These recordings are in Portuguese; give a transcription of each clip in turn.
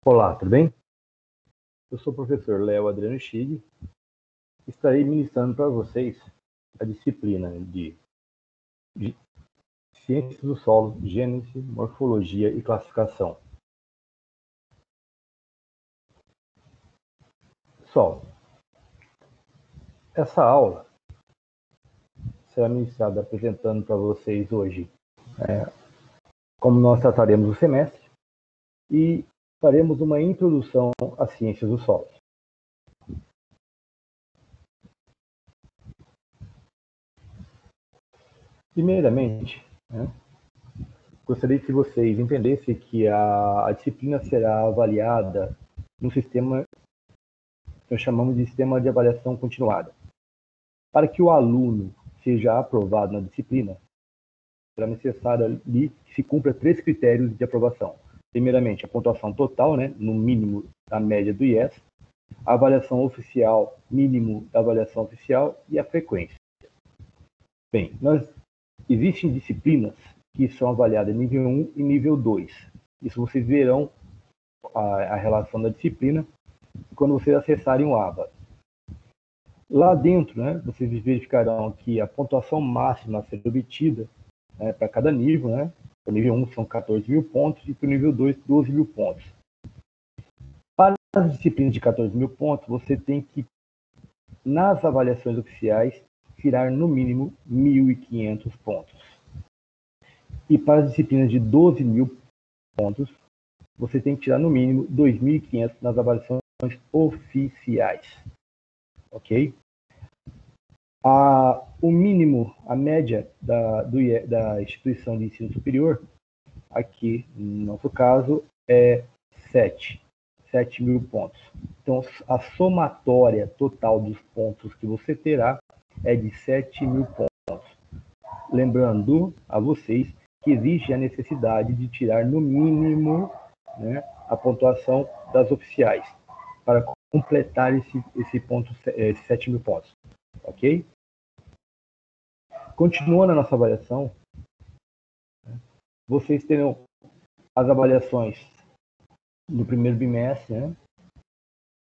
Olá, tudo bem? Eu sou o professor Léo Adriano Chig. Estarei ministrando para vocês a disciplina de Ciências do Solo, Gênese, Morfologia e Classificação. Pessoal, essa aula será ministrada apresentando para vocês hoje como nós trataremos o semestre e faremos uma introdução às ciências do solo. Primeiramente, gostaria que vocês entendessem que a disciplina será avaliada no sistema que nós chamamos de sistema de avaliação continuada. Para que o aluno seja aprovado na disciplina, será necessário ali que se cumpra 3 critérios de aprovação. Primeiramente, a pontuação total, no mínimo da média do IES, a avaliação oficial, mínimo da avaliação oficial e a frequência. Bem, existem disciplinas que são avaliadas em nível 1 e nível 2. Isso vocês verão a relação da disciplina quando vocês acessarem o ABA. Lá dentro, vocês verificarão que a pontuação máxima a ser obtida para cada nível, para o nível 1 são 14 mil pontos e para o nível 2, 12 mil pontos. Para as disciplinas de 14 mil pontos, você tem que, nas avaliações oficiais, tirar no mínimo 1.500 pontos. E para as disciplinas de 12 mil pontos, você tem que tirar no mínimo 2.500 nas avaliações oficiais. Ok? O mínimo, a média da instituição de ensino superior, aqui no nosso caso, é 7 mil pontos. Então, a somatória total dos pontos que você terá é de 7 mil pontos. Lembrando a vocês que existe a necessidade de tirar no mínimo a pontuação das oficiais para completar esse ponto, 7 mil pontos. Ok? Continuando a nossa avaliação, vocês terão as avaliações do primeiro bimestre,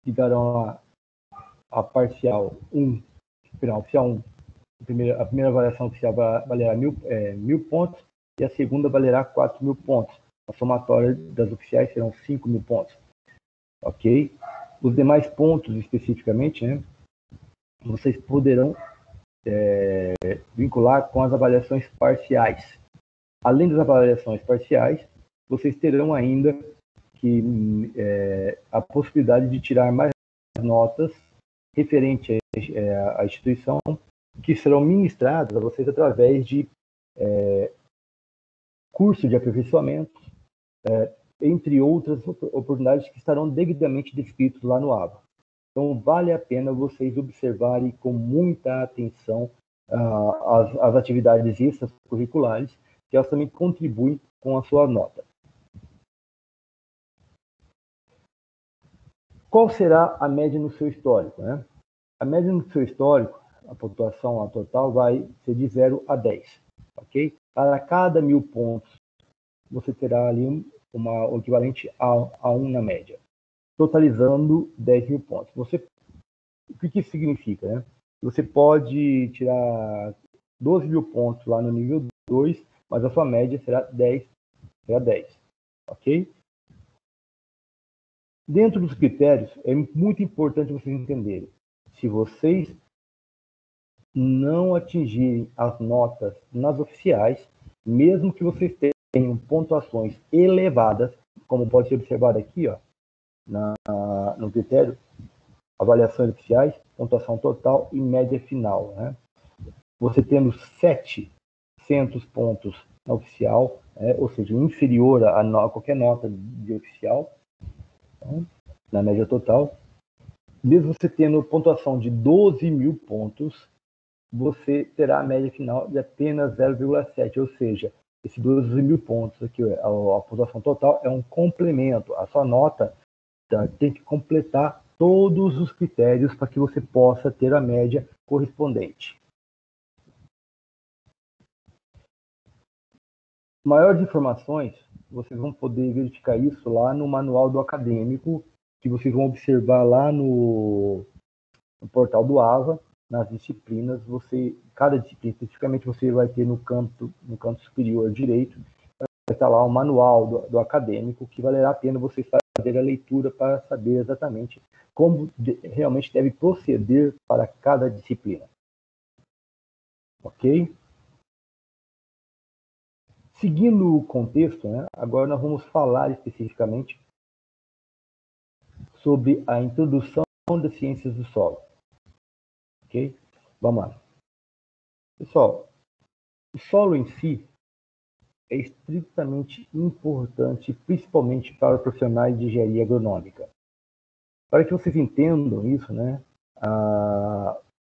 que darão a parcial 1, oficial 1. A primeira avaliação oficial valerá 1.000 pontos e a segunda valerá 4.000 pontos. A somatória das oficiais serão 5.000 pontos. Ok? Os demais pontos, especificamente, vocês poderão vincular com as avaliações parciais. Além das avaliações parciais, vocês terão ainda a possibilidade de tirar mais notas referente à instituição, que serão ministradas a vocês através de curso de aperfeiçoamento, entre outras oportunidades que estarão devidamente descritos lá no ABA. Então, vale a pena vocês observarem com muita atenção as atividades extracurriculares, que elas também contribuem com a sua nota. Qual será a média no seu histórico? A média no seu histórico, a pontuação total vai ser de 0 a 10. Ok? Para cada 1.000 pontos, você terá ali o equivalente a 1 na média, totalizando 10 mil pontos. O que isso significa? Você pode tirar 12 mil pontos lá no nível 2, mas a sua média será 10. Ok? Dentro dos critérios, é muito importante vocês entenderem. Se vocês não atingirem as notas nas oficiais, mesmo que vocês tenham pontuações elevadas, como pode ser observado aqui, no critério, avaliações oficiais, pontuação total e média final. Você tendo 700 pontos na oficial, ou seja, inferior a qualquer nota de oficial, na média total, mesmo você tendo pontuação de 12 mil pontos, você terá a média final de apenas 0,7, ou seja, esses 12 mil pontos aqui, a pontuação total é um complemento. A sua nota tem que completar todos os critérios para que você possa ter a média correspondente. Maiores informações vocês vão poder verificar isso lá no manual do acadêmico, que vocês vão observar lá no portal do AVA, nas disciplinas, cada disciplina especificamente você vai ter no canto superior direito, vai estar lá o manual do acadêmico, que valerá a pena você fazer a leitura para saber exatamente como realmente deve proceder para cada disciplina. Ok? Seguindo o contexto, né, agora nós vamos falar especificamente sobre a introdução das ciências do solo. Ok? Vamos lá. Pessoal, o solo em si é estritamente importante, principalmente para profissionais de engenharia agronômica. Para que vocês entendam isso, né,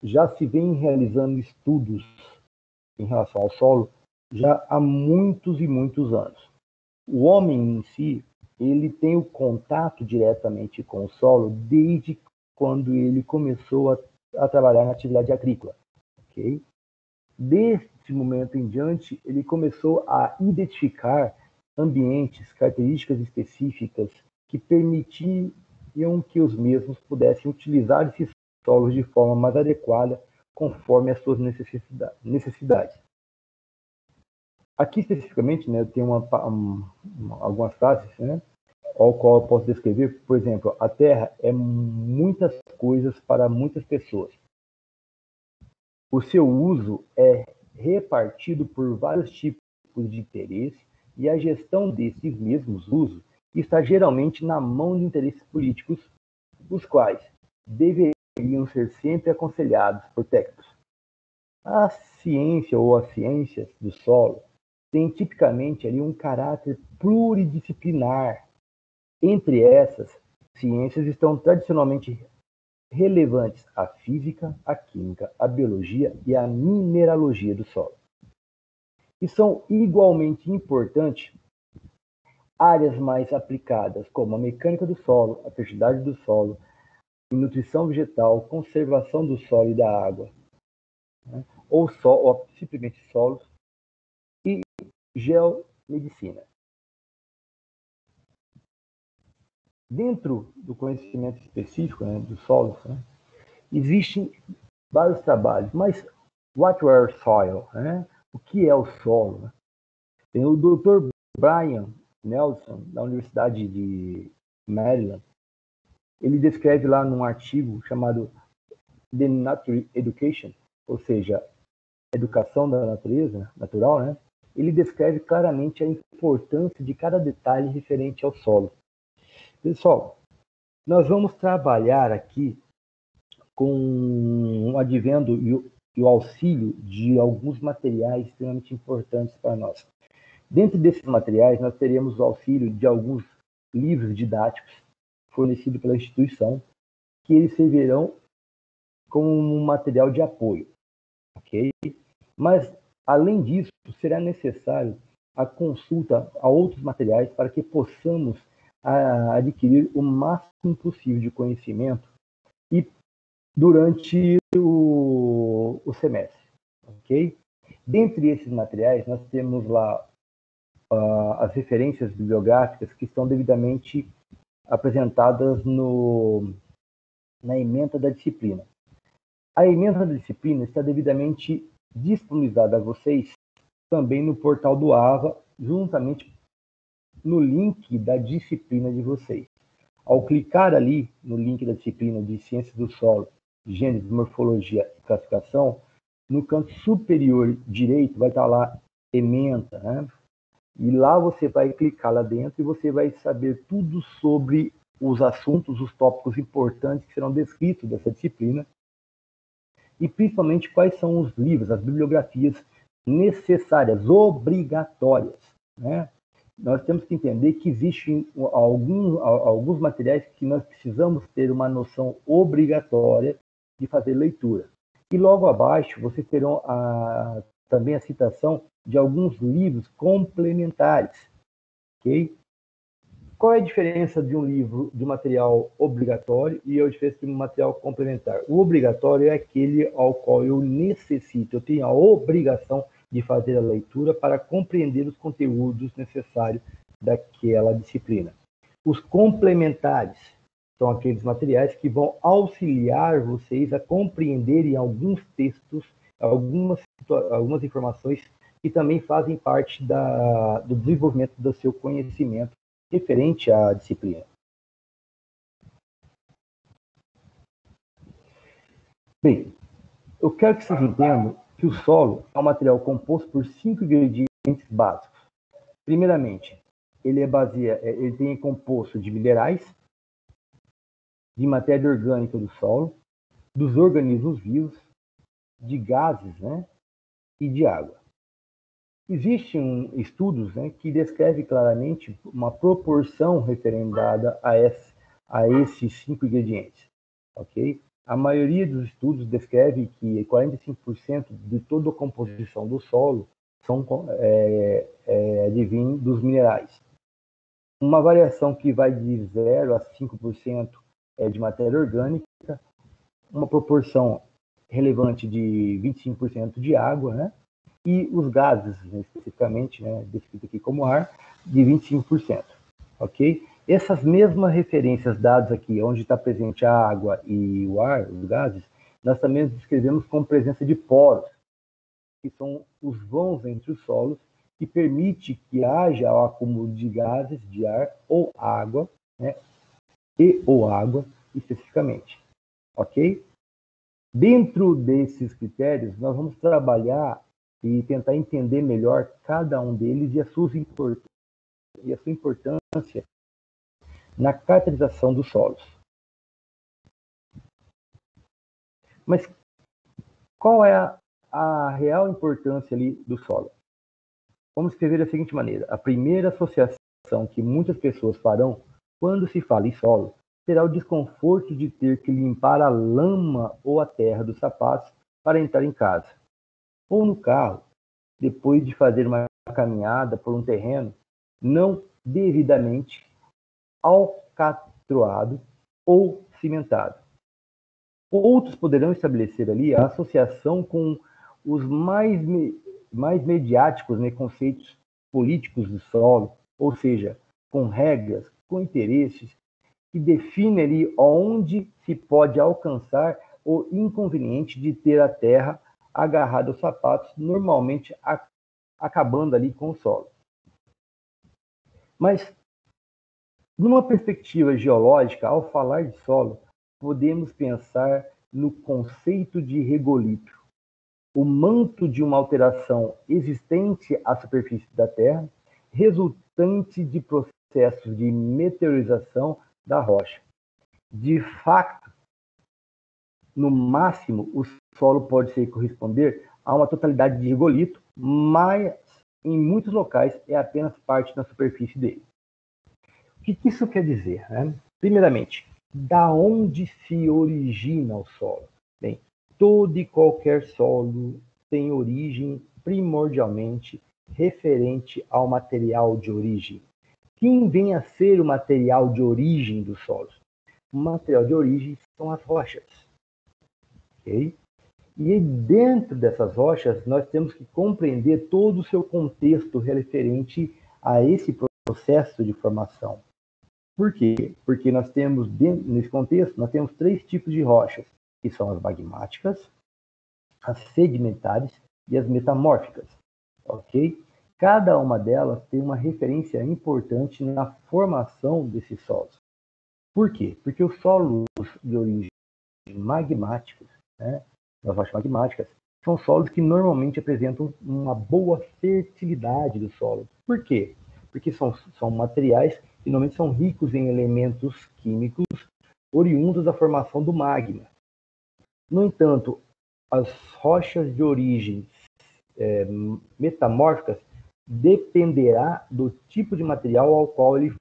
já se vem realizando estudos em relação ao solo já há muitos e muitos anos. O homem em si, ele tem o contato diretamente com o solo desde quando ele começou a trabalhar na atividade agrícola. Okay? Deste momento em diante, ele começou a identificar ambientes, características específicas que permitiam que os mesmos pudessem utilizar esses solos de forma mais adequada, conforme as suas necessidades. Aqui, especificamente, né, eu tenho algumas frases, né, ao qual eu posso descrever. Por exemplo, a Terra é muitas coisas para muitas pessoas. O seu uso é repartido por vários tipos de interesse e a gestão desses mesmos usos está geralmente na mão de interesses políticos, os quais deveriam ser sempre aconselhados por técnicos. A ciência ou as ciências do solo tem tipicamente ali um caráter pluridisciplinar. Entre essas ciências estão tradicionalmente relevantes a física, a química, a biologia e a mineralogia do solo. E são igualmente importantes áreas mais aplicadas, como a mecânica do solo, a fertilidade do solo, nutrição vegetal, conservação do solo e da água, né? ou simplesmente solos, e geomedicina. Dentro do conhecimento específico, né, dos solos, né, existem vários trabalhos, mas what were soil? Né? O que é o solo? Né? Tem o Dr. Brian Nelson, da Universidade de Maryland. Ele descreve lá num artigo chamado The Nature Education, ou seja, educação da natureza, natural, né? Ele descreve claramente a importância de cada detalhe referente ao solo. Pessoal, nós vamos trabalhar aqui com o advento e o auxílio de alguns materiais extremamente importantes para nós. Dentro desses materiais, nós teremos o auxílio de alguns livros didáticos fornecidos pela instituição, que eles servirão como um material de apoio, ok? Mas, além disso, será necessário a consulta a outros materiais para que possamos adquirir o máximo possível de conhecimento e durante o semestre, ok? Dentre esses materiais, nós temos lá as referências bibliográficas que estão devidamente apresentadas na ementa da disciplina. A ementa da disciplina está devidamente disponibilizada a vocês também no portal do AVA, juntamente no link da disciplina de vocês. Ao clicar ali no link da disciplina de Ciências do Solo, Gênesis, Morfologia e Classificação, no canto superior direito vai estar lá ementa, né? E lá você vai clicar lá dentro e você vai saber tudo sobre os assuntos, os tópicos importantes que serão descritos dessa disciplina e principalmente quais são os livros, as bibliografias necessárias, obrigatórias, né? Nós temos que entender que existem alguns materiais que nós precisamos ter uma noção obrigatória de fazer leitura. E logo abaixo vocês terão também a citação de alguns livros complementares, ok? Qual é a diferença de um livro de material obrigatório e a diferença de um material complementar? O obrigatório é aquele ao qual eu necessito, eu tenho a obrigação de fazer a leitura para compreender os conteúdos necessários daquela disciplina. Os complementares são aqueles materiais que vão auxiliar vocês a compreenderem alguns textos, algumas informações que também fazem parte do desenvolvimento do seu conhecimento referente à disciplina. Bem, eu quero que vocês entendam que o solo é um material composto por 5 ingredientes básicos. Primeiramente, ele tem composto de minerais, de matéria orgânica do solo, dos organismos vivos, de gases, né, e de água. Existem estudos, né, que descrevem claramente uma proporção referendada a esses 5 ingredientes, ok? A maioria dos estudos descreve que 45% de toda a composição do solo advém dos minerais. Uma variação que vai de 0 a 5% é de matéria orgânica, uma proporção relevante de 25% de água, né? E os gases, né, especificamente, né, descrito aqui como ar, de 25%, ok? Essas mesmas referências dadas aqui, onde está presente a água e o ar, os gases, nós também descrevemos como presença de poros, que são os vãos entre os solos, que permite que haja o acúmulo de gases, de ar ou água, né, ou água especificamente, ok? Dentro desses critérios, nós vamos trabalhar e tentar entender melhor cada um deles e a sua importância na caracterização dos solos. Mas qual é a real importância ali do solo? Vamos escrever da seguinte maneira: a primeira associação que muitas pessoas farão quando se fala em solo será o desconforto de ter que limpar a lama ou a terra dos sapatos para entrar em casa, ou no carro, depois de fazer uma caminhada por um terreno não devidamente alcatroado ou cimentado. Outros poderão estabelecer ali a associação com os mais mediáticos, né, conceitos políticos do solo, ou seja, com regras, com interesses, que define ali onde se pode alcançar o inconveniente de ter a terra agarrada aos sapatos, normalmente acabando ali com o solo. Mas, numa perspectiva geológica, ao falar de solo, podemos pensar no conceito de regolito, o manto de uma alteração existente à superfície da Terra, resultante de processos de meteorização da rocha. De fato, no máximo, o solo pode corresponder a uma totalidade de regolito, mas em muitos locais é apenas parte da superfície dele. O que isso quer dizer, né? Primeiramente, da onde se origina o solo? Bem, todo e qualquer solo tem origem primordialmente referente ao material de origem. Quem vem a ser o material de origem dos solos? O material de origem são as rochas. Okay? E dentro dessas rochas, nós temos que compreender todo o seu contexto referente a esse processo de formação. Por quê? Porque nós temos, nesse contexto, nós temos 3 tipos de rochas, que são as magmáticas, as sedimentares e as metamórficas, ok? Cada uma delas tem uma referência importante na formação desses solos. Por quê? Porque os solos de origem magmática, né, as rochas magmáticas, são solos que normalmente apresentam uma boa fertilidade do solo. Por quê? Porque são materiais que normalmente são ricos em elementos químicos oriundos da formação do magma. No entanto, as rochas de origem metamórficas dependerá do tipo de material ao qual ele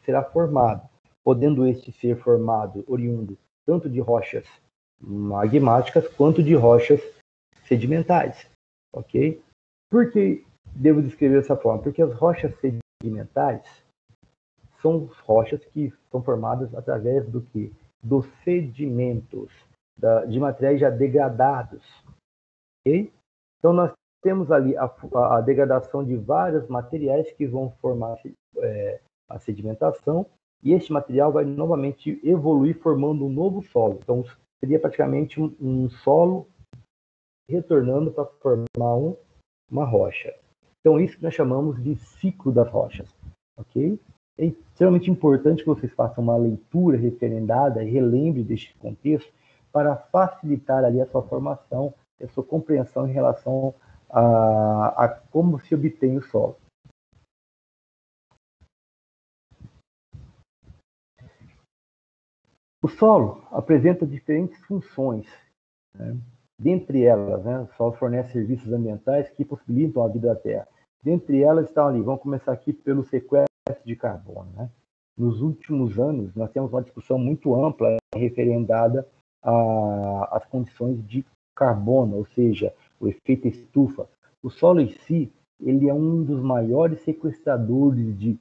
será formado, podendo este ser formado oriundo tanto de rochas magmáticas quanto de rochas sedimentares, ok? Por que devo descrever dessa forma? Porque as rochas sedimentares são rochas que são formadas através do que? Dos sedimentos, de materiais já degradados, ok? Então nós temos ali a degradação de vários materiais que vão formar a sedimentação, e este material vai novamente evoluir formando um novo solo. Então, seria praticamente um solo retornando para formar uma rocha. Então, isso que nós chamamos de ciclo das rochas, ok? É extremamente importante que vocês façam uma leitura referendada e relembre deste contexto para facilitar ali a sua formação, a sua compreensão em relação a como se obtém o solo. O solo apresenta diferentes funções, né? Dentre elas, né, o solo fornece serviços ambientais que possibilitam a vida da Terra. Dentre elas estão ali, vamos começar aqui pelo sequestro de carbono, né? Nos últimos anos, nós temos uma discussão muito ampla referendada às condições de carbono, ou seja, o efeito estufa. O solo em si, ele é um dos maiores sequestradores de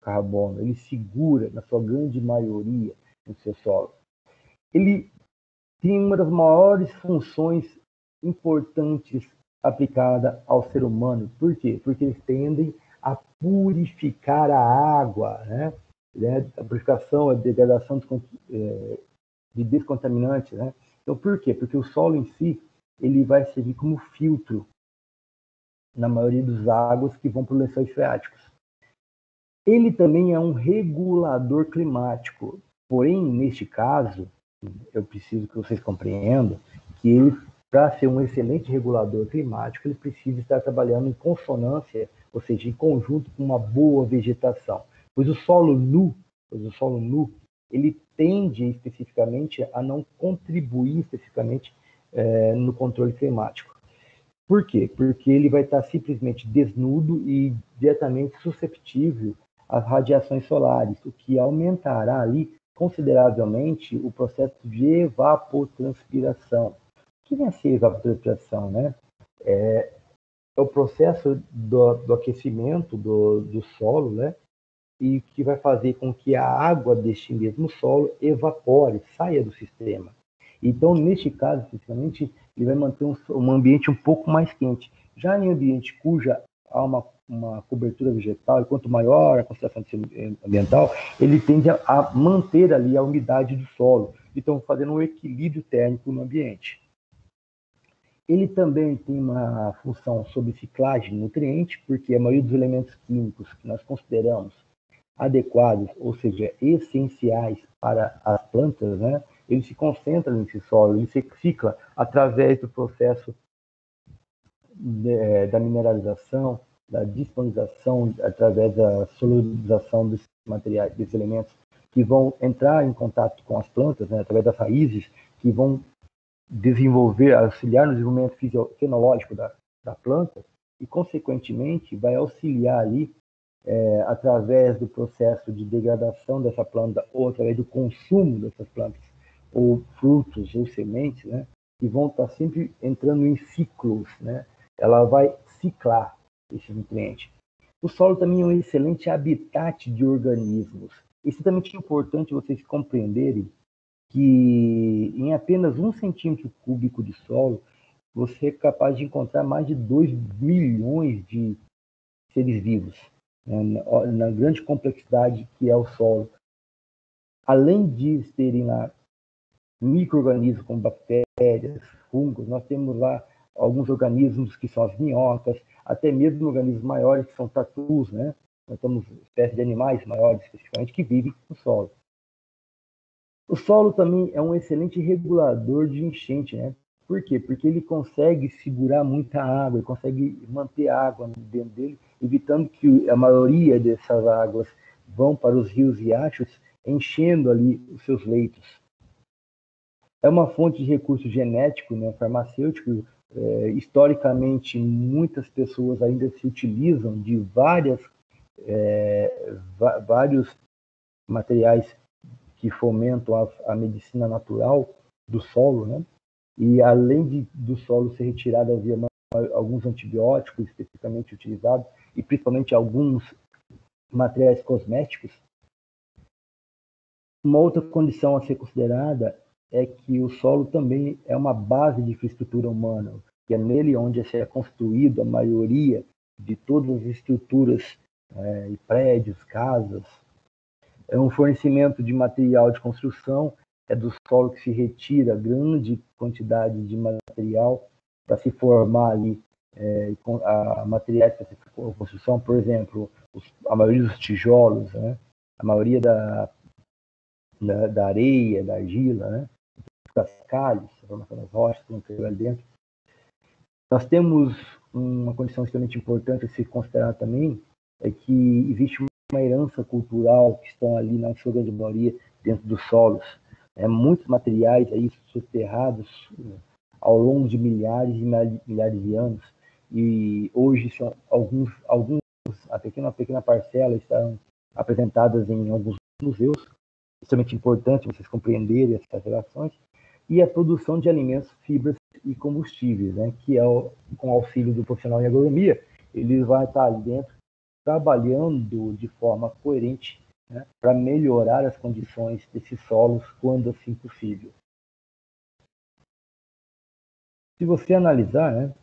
carbono, ele segura, na sua grande maioria, no seu solo. Ele tem uma das maiores funções importantes aplicada ao ser humano. Por quê? Porque eles tendem a purificar a água, né? A purificação, a degradação de descontaminantes, né? Então, por quê? Porque o solo em si, ele vai servir como filtro na maioria das águas que vão para os lençóis freáticos. Ele também é um regulador climático, porém, neste caso, eu preciso que vocês compreendam que ele, para ser um excelente regulador climático, ele precisa estar trabalhando em consonância, ou seja, em conjunto com uma boa vegetação. Pois o solo nu, ele tende especificamente a não contribuir especificamente no controle climático. Por quê? Porque ele vai estar simplesmente desnudo e diretamente susceptível às radiações solares, o que aumentará ali consideravelmente o processo de evapotranspiração. O que vem a ser evapotranspiração, né? É o processo do aquecimento do solo, né? E que vai fazer com que a água deste mesmo solo evapore, saia do sistema. Então, neste caso, especificamente, ele vai manter um ambiente um pouco mais quente. Já em ambiente cuja há uma cobertura vegetal, e quanto maior a concentração ambiental, ele tende a manter ali a umidade do solo, então fazendo um equilíbrio térmico no ambiente. Ele também tem uma função sobre ciclagem de nutrientes, porque a maioria dos elementos químicos que nós consideramos adequados, ou seja, essenciais para as plantas, né, ele se concentra nesse solo, ele se cicla através do processo da mineralização, da disponibilização, através da solubilização desses materiais, desses elementos que vão entrar em contato com as plantas, né, através das raízes, que vão desenvolver, auxiliar no desenvolvimento fenológico da planta e, consequentemente, vai auxiliar ali através do processo de degradação dessa planta ou através do consumo dessas plantas, ou frutos ou sementes, né, que vão estar sempre entrando em ciclos, né? Ela vai ciclar esse nutriente. O solo também é um excelente habitat de organismos. Isso é também é importante vocês compreenderem que em apenas 1 centímetro cúbico de solo, você é capaz de encontrar mais de 2 milhões de seres vivos, né, na grande complexidade que é o solo. Além de terem lá micro-organismos como bactérias, fungos, nós temos lá alguns organismos que são as minhocas, até mesmo organismos maiores que são tatus, né? Nós temos espécies de animais maiores, especificamente, que vivem no solo. O solo também é um excelente regulador de enchente, né? Por quê? Porque ele consegue segurar muita água, ele consegue manter a água dentro dele, evitando que a maioria dessas águas vão para os rios e riachos, enchendo ali os seus leitos. É uma fonte de recurso genético, né, farmacêutico. Historicamente, muitas pessoas ainda se utilizam de vários materiais que fomentam a medicina natural do solo, né? E além do solo ser retirado, havia alguns antibióticos especificamente utilizados, e principalmente alguns materiais cosméticos. Uma outra condição a ser considerada é que o solo também é uma base de infraestrutura humana. que é nele onde é construído a maioria de todas as estruturas e prédios, casas. É um fornecimento de material de construção, é do solo que se retira grande quantidade de material para se formar ali a materiais para construção, por exemplo, a maioria dos tijolos, né? A maioria da areia, da argila, né? Os cascalhos, a formação das rochas que estão ali dentro. Nós temos uma condição extremamente importante a se considerar também, é que existe uma herança cultural que estão ali na sua grande maioria dentro dos solos. Muitos materiais aí soterrados ao longo de milhares e milhares de anos, e hoje são alguns a pequena parcela estão apresentadas em alguns museus. Extremamente importante vocês compreenderem essas relações. E a produção de alimentos, fibras e combustíveis, né, que é com o auxílio do profissional em agronomia, ele vai estar ali dentro trabalhando de forma coerente, né, para melhorar as condições desses solos quando assim possível. Se você analisar, né,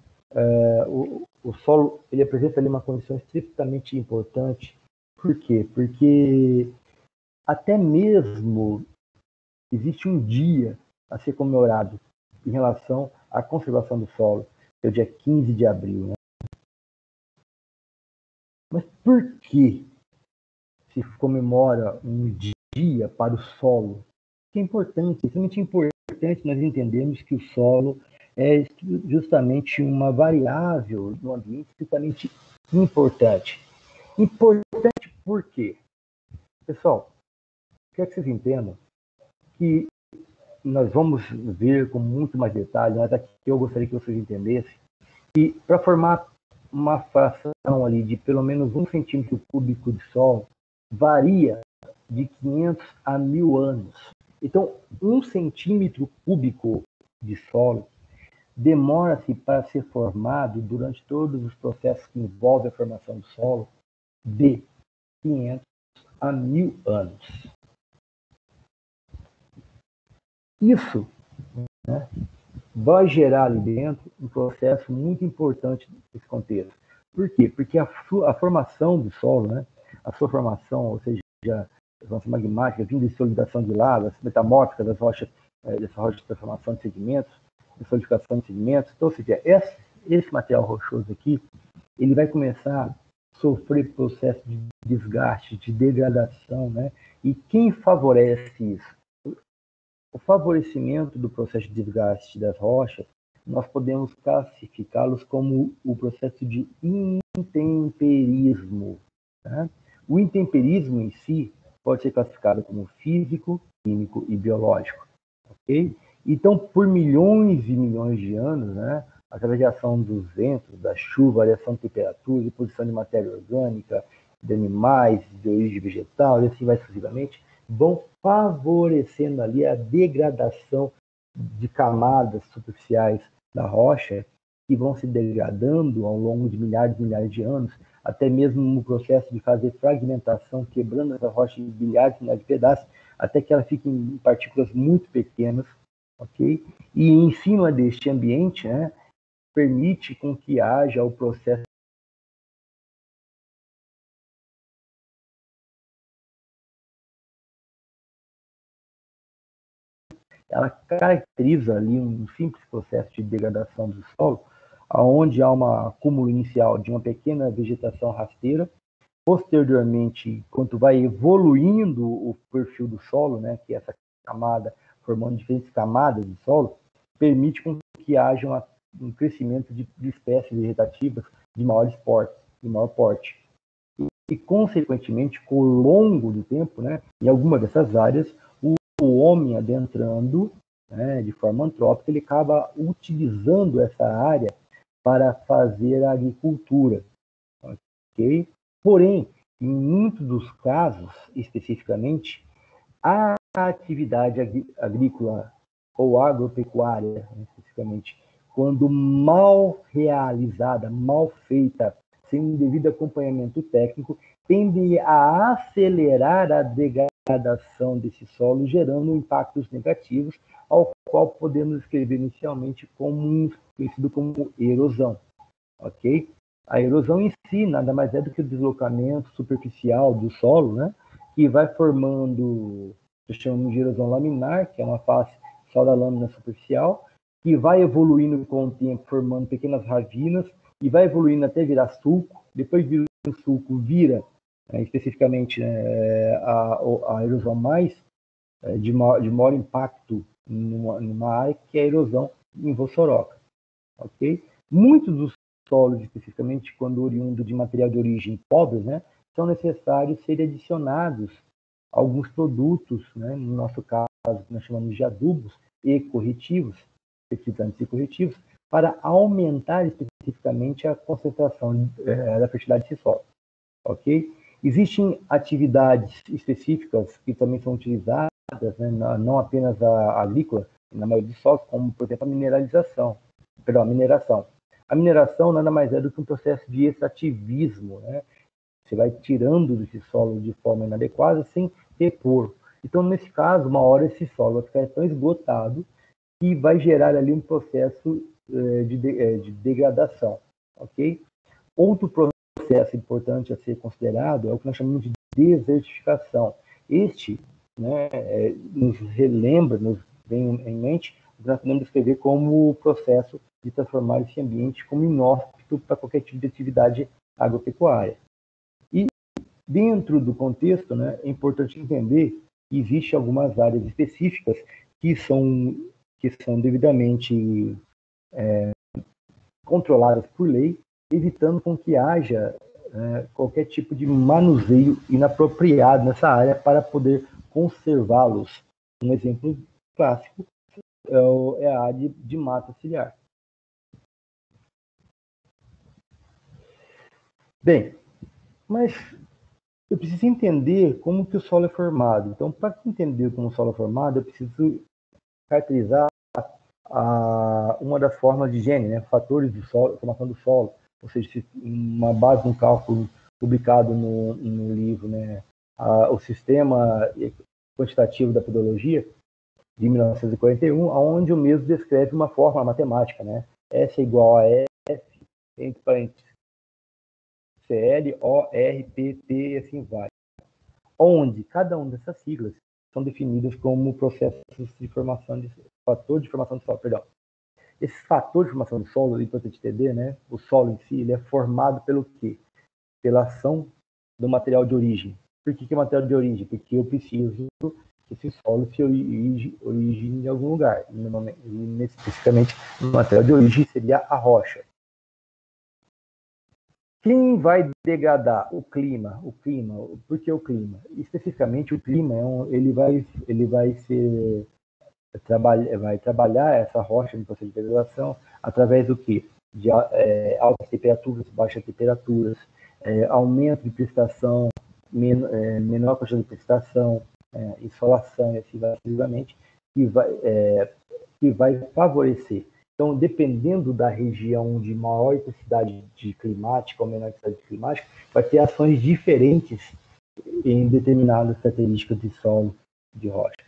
o solo ele apresenta ali uma condição estritamente importante. Por quê? Porque até mesmo existe um dia a ser comemorado em relação à conservação do solo, que é o dia 15 de abril. Né? Mas por que se comemora um dia para o solo? Que é importante, extremamente importante nós entendermos que o solo é justamente uma variável do ambiente extremamente importante. Importante por quê? Pessoal, quero que vocês entendam que nós vamos ver com muito mais detalhe, mas aqui eu gostaria que vocês entendessem que para formar uma fração ali de pelo menos 1 centímetro cúbico de solo varia de 500 a 1000 anos. Então, 1 centímetro cúbico de solo demora-se para ser formado durante todos os processos que envolvem a formação do solo de 500 a 1000 anos. Isso, né, vai gerar ali dentro um processo muito importante nesse contexto. Por quê? Porque a formação do solo, né, a sua formação, ou seja, a formação magmática, vinda de solidificação de lavas, metamórfica das rochas, dessa rocha de transformação de sedimentos, de solidificação de sedimentos. Então, ou seja, esse material rochoso aqui, ele vai começar a sofrer processo de desgaste, de degradação, né? E quem favorece isso? O favorecimento do processo de desgaste das rochas, nós podemos classificá-los como o processo de intemperismo. Tá? O intemperismo em si pode ser classificado como físico, químico e biológico. Okay? Então, por milhões e milhões de anos, né, através da ação dos ventos, da chuva, variação de temperatura, de posição de matéria orgânica, de animais, de origem vegetal, e assim vai sucessivamente, vão favorecendo ali a degradação de camadas superficiais da rocha, que vão se degradando ao longo de milhares e milhares de anos, até mesmo no processo de fazer fragmentação, quebrando essa rocha em milhares e milhares de pedaços, até que ela fique em partículas muito pequenas, ok? E em cima deste ambiente, né, permite com que haja o processo ela caracteriza ali um simples processo de degradação do solo, onde há um acúmulo inicial de uma pequena vegetação rasteira. Posteriormente, quando vai evoluindo o perfil do solo, né, que é essa camada, formando diferentes camadas de solo, permite com que haja um crescimento de espécies vegetativas de maior porte. E, consequentemente, com o longo do tempo, né, em alguma dessas áreas, o homem adentrando, né, de forma antrópica, ele acaba utilizando essa área para fazer a agricultura. Okay? Porém, em muitos dos casos, especificamente, a atividade agrícola ou agropecuária, especificamente, quando mal realizada, mal feita, sem um devido acompanhamento técnico, tende a acelerar a degradação desse solo, gerando impactos negativos, ao qual podemos escrever inicialmente como conhecido como erosão, ok? A erosão em si nada mais é do que o deslocamento superficial do solo, né? Que vai formando, chamamos de erosão laminar, que é uma face só da lâmina superficial, que vai evoluindo com o tempo, formando pequenas ravinas, e vai evoluindo até virar sulco. Depois de o sulco, vira, especificamente, a erosão mais de maior impacto numa área, que é a erosão em vossoroca, ok? Muitos dos solos, especificamente quando oriundo de material de origem pobre, né, são necessários serem adicionados alguns produtos, né, no nosso caso, nós chamamos de adubos e corretivos, fertilizantes e corretivos, para aumentar especificamente a concentração da fertilidade desse solo, ok? Existem atividades específicas que também são utilizadas, né, não apenas a agrícola, na maioria dos solos, como, por exemplo, a mineração. A mineração nada mais é do que um processo de extrativismo, né? Você vai tirando desse solo de forma inadequada sem repor. Então, nesse caso, uma hora esse solo vai ficar tão esgotado que vai gerar ali um processo de degradação, ok? Outro processo importante a ser considerado é o que nós chamamos de desertificação. Este, né, nos relembra, nos vem em mente, nós podemos descrever como o processo de transformar esse ambiente como inóspito para qualquer tipo de atividade agropecuária. E dentro do contexto, né, é importante entender que existem algumas áreas específicas que são devidamente controladas por lei, evitando com que haja qualquer tipo de manuseio inapropriado nessa área para poder conservá-los. Um exemplo clássico é a área de mata ciliar. Bem, mas eu preciso entender como que o solo é formado. Então, para entender como o solo é formado, eu preciso caracterizar uma das formas de higiene, né? Fatores de solo, formação do solo, ou seja, uma base de um cálculo publicado no livro, né? O sistema quantitativo da pedologia, de 1941, onde o mesmo descreve uma fórmula matemática, né? S é igual a F, entre parênteses, CL, O, R, P, T e assim vai. Onde cada uma dessas siglas são definidas como processos de formação de fator de formação do solo, perdão. Esse fator de formação do solo, é importante entender, né? O solo em si, ele é formado pelo quê? Pela ação do material de origem. Por que é material de origem? Porque eu preciso que esse solo se origine em algum lugar. E, especificamente, o material de origem seria a rocha. Quem vai degradar? O clima. Por que o clima? Especificamente, o clima ele vai trabalhar essa rocha no processo de degradação através do quê? De altas temperaturas, baixas temperaturas, aumento de precipitação, menor quantidade de precipitação, insolação e assim sucessivamente, que vai favorecer. Então, dependendo da região de maior intensidade climática ou menor intensidade climática, vai ter ações diferentes em determinadas características de solo, de rocha.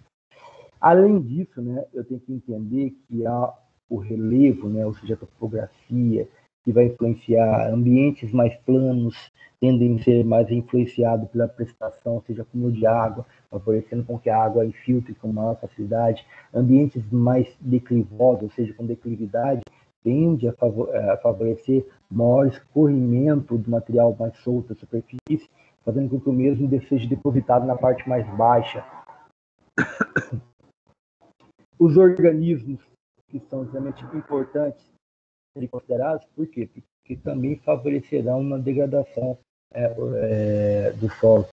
Além disso, né, eu tenho que entender que há o relevo, né, ou seja, a topografia, que vai influenciar ambientes mais planos, tendem a ser mais influenciados pela precipitação, ou seja, acúmulo de água, favorecendo com que a água infiltre com maior facilidade. Ambientes mais declivosos, ou seja, com declividade, tende a favorecer maior escorrimento do material mais solto da superfície, fazendo com que o mesmo seja depositado na parte mais baixa. Os organismos que são extremamente importantes serem considerados, por quê? Porque também favorecerão uma degradação do solo.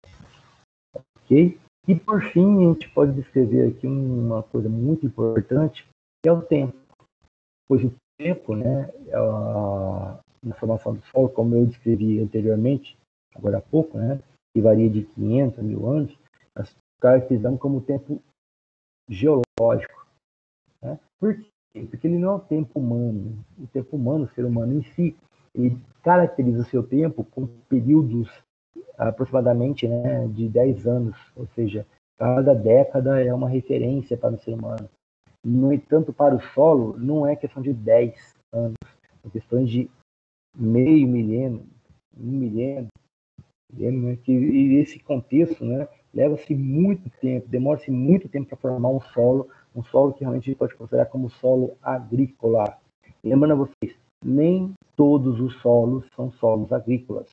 Ok? E, por fim, a gente pode descrever aqui uma coisa muito importante, que é o tempo. Pois o tempo, né, na formação do solo, como eu descrevi anteriormente, agora há pouco, né, que varia de 500 a 1000 anos, nós caracterizamos como tempo geológico. Né? Por quê? Porque ele não é o tempo humano. O tempo humano, o ser humano em si, ele caracteriza o seu tempo com períodos aproximadamente, né, de 10 anos, ou seja, cada década é uma referência para o ser humano. No entanto, para o solo, não é questão de 10 anos, são questões de meio milênio, um milênio, né? E esse contexto, né, leva-se muito tempo, demora-se muito tempo para formar um solo que realmente a gente pode considerar como solo agrícola. Lembrando a vocês, nem todos os solos são solos agrícolas.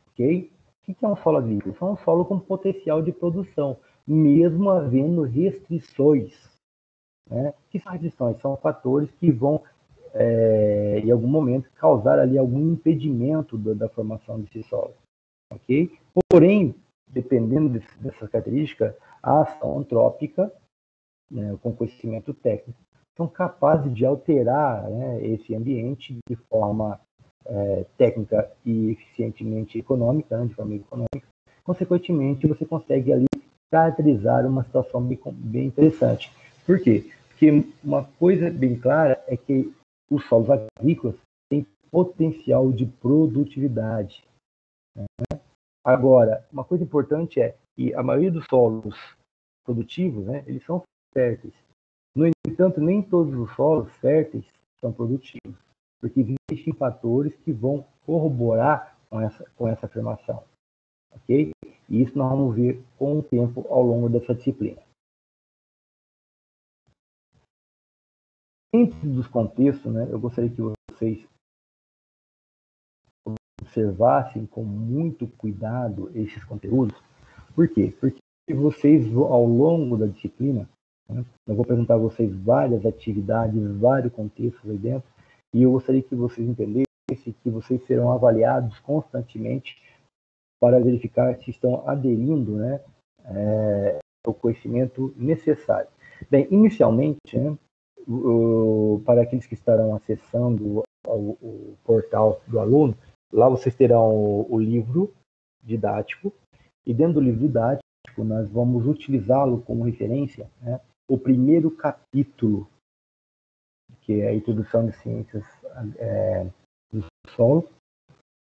Ok? O que é um solo agrícola? É um solo com potencial de produção, mesmo havendo restrições. Né? O que são restrições? São fatores que vão, em algum momento, causar ali algum impedimento da formação desse solo. Ok? Porém, dependendo dessa característica, a ação antrópica, né, com conhecimento técnico, são capazes de alterar, né, esse ambiente de forma técnica e eficientemente econômica, né, de forma econômica. Consequentemente, você consegue ali caracterizar uma situação bem interessante. Por quê? Porque uma coisa bem clara é que os solos agrícolas têm potencial de produtividade. Né? Agora, uma coisa importante é que a maioria dos solos produtivos, né, eles são férteis. No entanto, nem todos os solos férteis são produtivos, porque existem fatores que vão corroborar com essa afirmação. Ok? E isso nós vamos ver com o tempo ao longo dessa disciplina. Dentro dos contextos, né, eu gostaria que vocês observassem com muito cuidado esses conteúdos. Por quê? Porque vocês, ao longo da disciplina, né, eu vou apresentar a vocês várias atividades, vários contextos aí dentro, e eu gostaria que vocês entendessem que vocês serão avaliados constantemente para verificar se estão aderindo, né, ao conhecimento necessário. Bem, inicialmente, né, para aqueles que estarão acessando o portal do aluno, lá vocês terão o livro didático, e dentro do livro didático nós vamos utilizá-lo como referência, né, o primeiro capítulo, que é a Introdução de Ciências do Solo,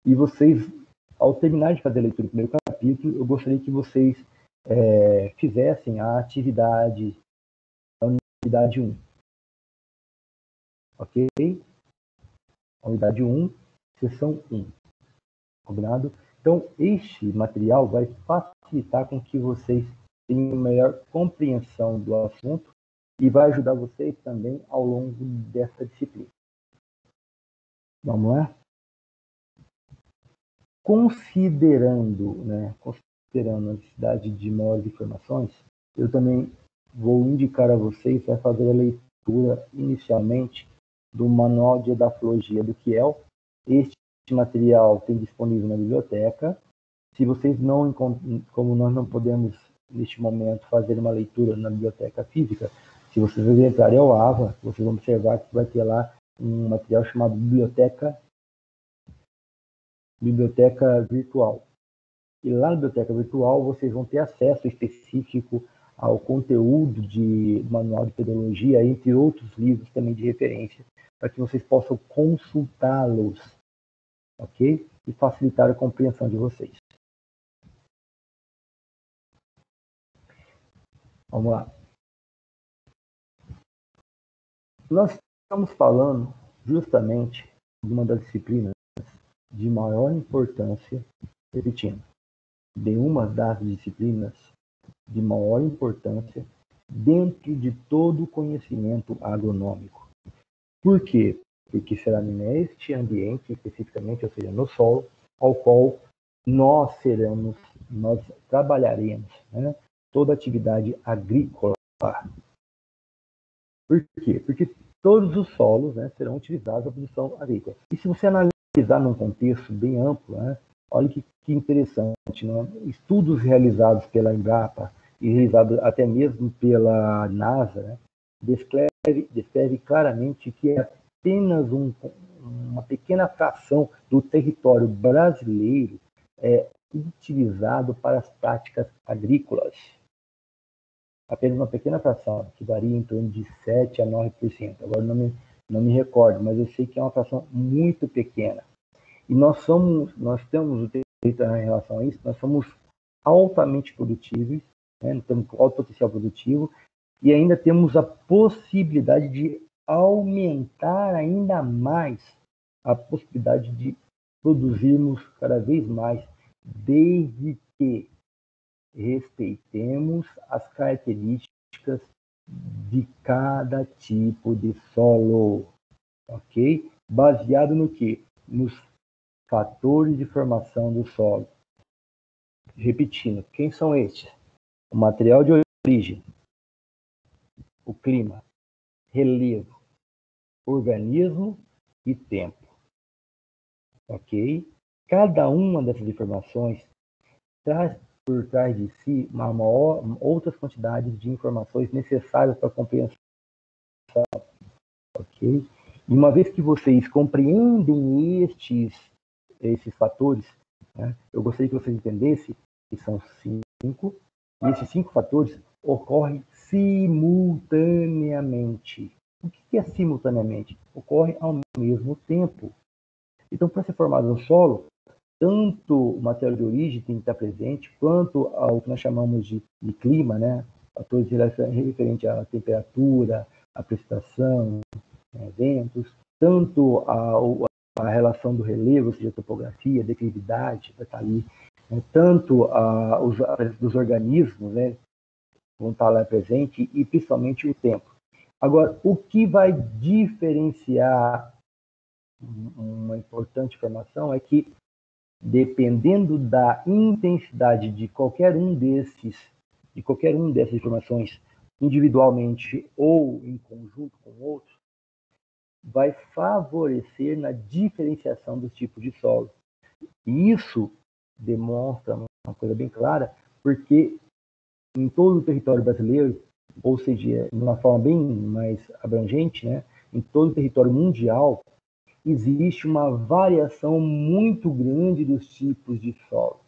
e vocês, ao terminar de fazer a leitura do primeiro capítulo, eu gostaria que vocês fizessem a atividade da unidade 1. Ok? Unidade 1, seção 1. Combinado? Então, este material vai facilitar com que vocês tenham melhor compreensão do assunto e vai ajudar vocês também ao longo dessa disciplina. Vamos lá? Considerando a necessidade de maiores informações, eu também vou indicar a vocês a fazer a leitura inicialmente do Manual de Edafologia do Kiel. Este material tem disponível na biblioteca. Se vocês não encontram, como nós não podemos neste momento fazer uma leitura na biblioteca física, se vocês entrarem ao AVA, vocês vão observar que vai ter lá um material chamado Biblioteca Virtual. E lá na Biblioteca Virtual vocês vão ter acesso específico ao conteúdo de manual de pedologia, entre outros livros também de referência, para que vocês possam consultá-los, ok? E facilitar a compreensão de vocês. Vamos lá. Nós estamos falando justamente de uma das disciplinas de maior importância, repetindo, de uma das disciplinas de maior importância dentro de todo o conhecimento agronômico. Por quê? Porque será neste ambiente, especificamente, ou seja, no solo, ao qual nós trabalharemos, né, toda a atividade agrícola. Por quê? Porque todos os solos, né, serão utilizados na produção agrícola. E se você analisar num contexto bem amplo, né, olha que interessante, né? Estudos realizados pela Embrapa e realizados até mesmo pela NASA, né, descreve claramente que é apenas uma pequena fração do território brasileiro utilizado para as práticas agrícolas. Apenas uma pequena fração, que varia em torno de 7 a 9%. Agora não me recordo, mas eu sei que é uma fração muito pequena. E nós temos o direito em relação a isso, nós somos altamente produtivos, né? Temos alto potencial produtivo, e ainda temos a possibilidade de aumentar ainda mais a possibilidade de produzirmos cada vez mais, desde que respeitemos as características de cada tipo de solo, ok? Baseado no quê? Nos fatores de formação do solo. Repetindo, quem são estes? O material de origem, o clima, relevo, organismo e tempo, ok? Cada uma dessas informações traz por trás de si outras quantidades de informações necessárias para a compreensão, ok? E uma vez que vocês compreendem esses fatores, né, eu gostaria que vocês entendessem que são 5, e esses 5 fatores ocorrem simultaneamente. O que é simultaneamente? Ocorre ao mesmo tempo. Então, para ser formado um solo, tanto o material de origem tem que estar presente, quanto ao que nós chamamos de clima, né? Fatores referentes à temperatura, à precipitação, ventos, tanto a relação do relevo, ou seja, a topografia, a declividade, vai estar ali, né? Tanto os organismos, né, vão estar lá presente, e principalmente o tempo. Agora, o que vai diferenciar uma importante informação é que, dependendo da intensidade de qualquer um dessas informações, individualmente ou em conjunto com outros, vai favorecer na diferenciação dos tipos de solo. E isso demonstra uma coisa bem clara, porque em todo o território brasileiro, ou seja, de uma forma bem mais abrangente, né, em todo o território mundial, existe uma variação muito grande dos tipos de solo.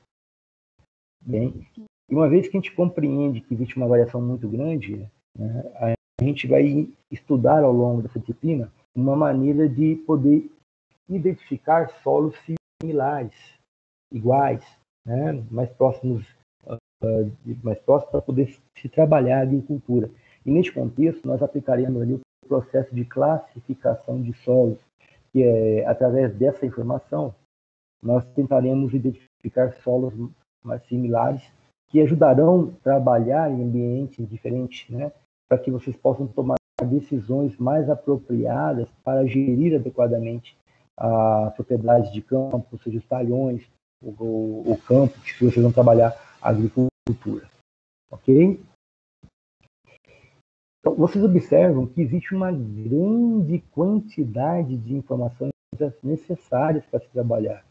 Bem, e uma vez que a gente compreende que existe uma variação muito grande, né, a gente vai estudar ao longo dessa disciplina uma maneira de poder identificar solos similares, iguais, né, mais próximos para poder se trabalhar a agricultura. E neste contexto, nós aplicaremos ali o processo de classificação de solos, que é, através dessa informação, nós tentaremos identificar solos mais similares que ajudarão a trabalhar em ambientes diferentes, né, para que vocês possam tomar decisões mais apropriadas para gerir adequadamente as propriedades de campo, ou seja, os talhões, o campo, que vocês vão trabalhar a agricultura. Ok? Então, vocês observam que existe uma grande quantidade de informações necessárias para se trabalhar.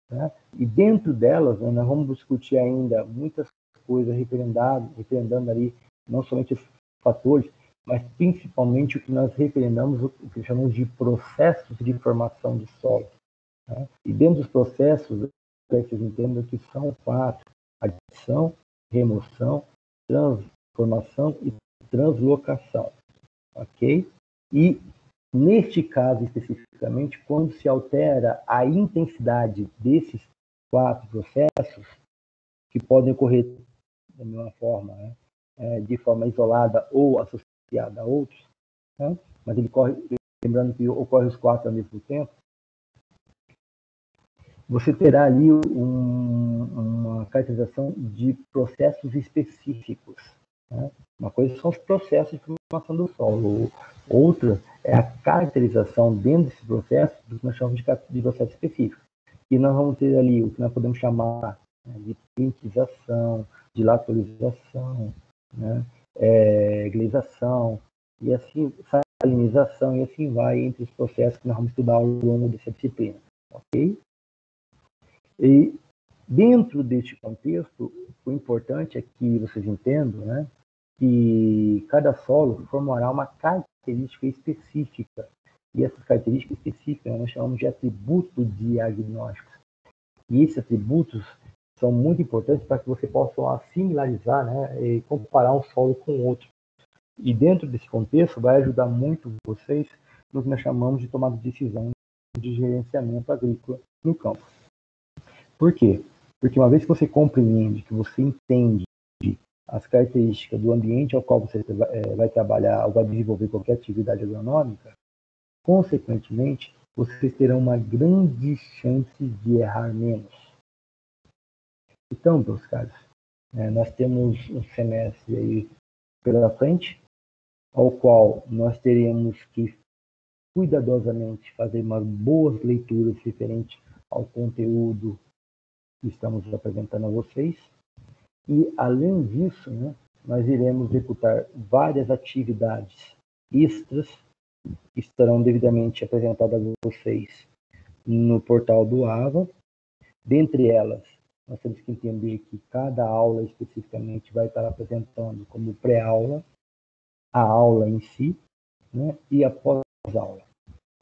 Né? E dentro delas, né, nós vamos discutir ainda muitas coisas referendando ali, não somente os fatores, mas principalmente o que nós referendamos, o que chamamos de processos de formação de solo. Né? E dentro dos processos, vocês entendam que são 4: adição, remoção, transformação e translocação. Ok? E neste caso especificamente, quando se altera a intensidade desses 4 processos, que podem ocorrer da mesma forma, né, de forma isolada ou associada a outros, né, mas ele corre, lembrando que ocorre os 4 ao mesmo tempo, você terá ali uma caracterização de processos específicos. Né? Uma coisa são os processos de formação do solo, outra é a caracterização dentro desse processo do que nós chamamos de processo específico. E nós vamos ter ali o que nós podemos chamar, né, de quintização, de lateralização, né, gleisação, e assim, salinização, e assim vai entre os processos que nós vamos estudar ao longo dessa disciplina. Ok? E dentro deste contexto, o importante é que vocês entendam, né, que cada solo formará uma característica específica. E essas características específicas nós chamamos de atributos diagnósticos. E esses atributos são muito importantes para que você possa similarizar, né, e comparar um solo com outro. E dentro desse contexto vai ajudar muito vocês no que nós chamamos de tomada de decisão de gerenciamento agrícola no campo. Por quê? Porque uma vez que você compreende, que você entende as características do ambiente ao qual você vai trabalhar ou vai desenvolver qualquer atividade agronômica, consequentemente, vocês terão uma grande chance de errar menos. Então, meus caros, nós temos um semestre aí pela frente, ao qual nós teremos que cuidadosamente fazer umas boas leituras referentes ao conteúdo que estamos apresentando a vocês. E, além disso, nós iremos executar várias atividades extras que estarão devidamente apresentadas a vocês no portal do AVA. Dentre elas, nós temos que entender que cada aula especificamente vai estar apresentando como pré-aula a aula em si, e a pós-aula.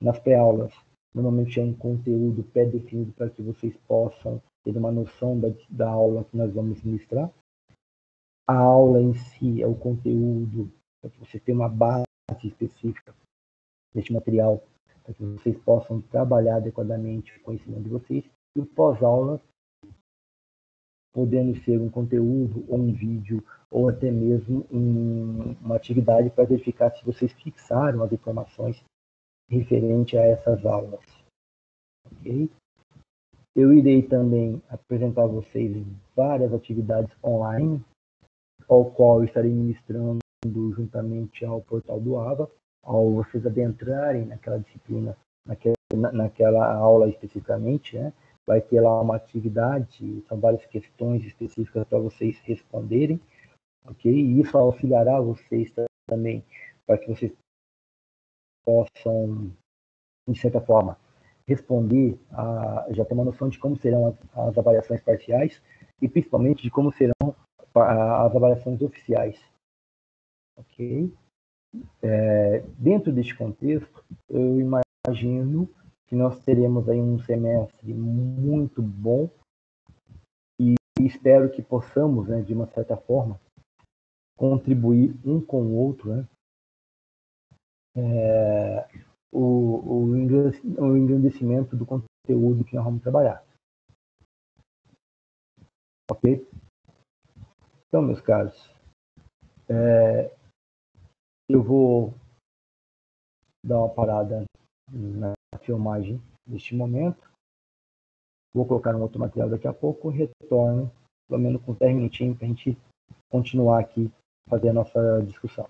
Nas pré-aulas, normalmente é um conteúdo pré-definido para que vocês possam ter uma noção da aula que nós vamos ministrar. A aula em si é o conteúdo para que você tenha uma base específica deste material, para que vocês possam trabalhar adequadamente o conhecimento de vocês. E o pós-aula, podendo ser um conteúdo, ou um vídeo, ou até mesmo uma atividade para verificar se vocês fixaram as informações referente a essas aulas. Ok? Eu irei também apresentar a vocês várias atividades online, ao qual eu estarei ministrando juntamente ao portal do AVA, ao vocês adentrarem naquela disciplina, naquela aula especificamente, vai ter lá uma atividade, são várias questões específicas para vocês responderem, ok? E isso auxiliará vocês também, para que vocês possam, de certa forma, responder, já ter uma noção de como serão as avaliações parciais e principalmente de como serão as avaliações oficiais, ok? Dentro deste contexto, eu imagino que nós teremos aí um semestre muito bom e espero que possamos, de uma certa forma, contribuir um com o outro, o engrandecimento do conteúdo que nós vamos trabalhar. Ok? Então, meus caros, eu vou dar uma parada na filmagem neste momento. Vou colocar um outro material daqui a pouco e retorno, pelo menos com 10 minutinhos, para a gente continuar aqui, fazer a nossa discussão.